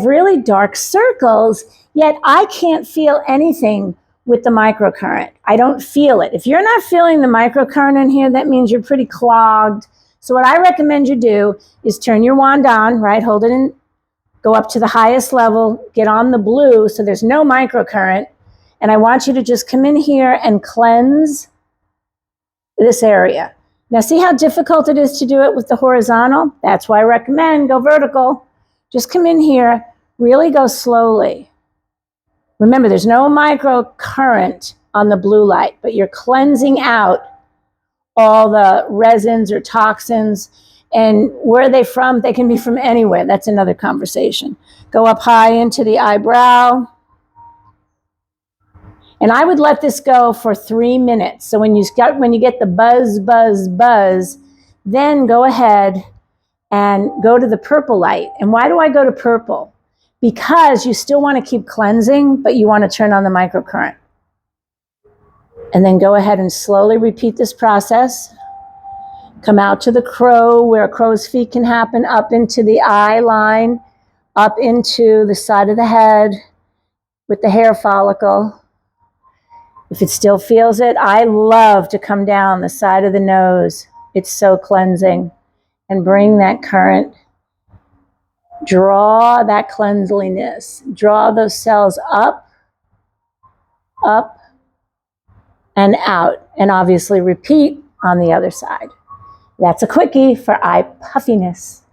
really dark circles, yet I can't feel anything with the microcurrent. I don't feel it. If you're not feeling the microcurrent in here, that means you're pretty clogged. So what I recommend you do is turn your wand on, right? Hold it in, go up to the highest level, get on the blue so there's no microcurrent. And I want you to just come in here and cleanse this area. Now see how difficult it is to do it with the horizontal? That's why I recommend go vertical. Just come in here, really go slowly. Remember, there's no microcurrent on the blue light, but you're cleansing out all the resins or toxins. And where are they from? They can be from anywhere. That's another conversation. Go up high into the eyebrow. And I would let this go for 3 minutes. So when you get the buzz, buzz, buzz, then go ahead and go to the purple light. And why do I go to purple? Because you still want to keep cleansing, but you want to turn on the microcurrent. And then go ahead and slowly repeat this process. Come out to the crow, where crow's feet can happen, up into the eye line, up into the side of the head with the hair follicle. If it still feels it, I love to come down the side of the nose. It's so cleansing. And bring that current. Draw that cleanliness. Draw those cells up, up, and out. And obviously repeat on the other side. That's a quickie for eye puffiness.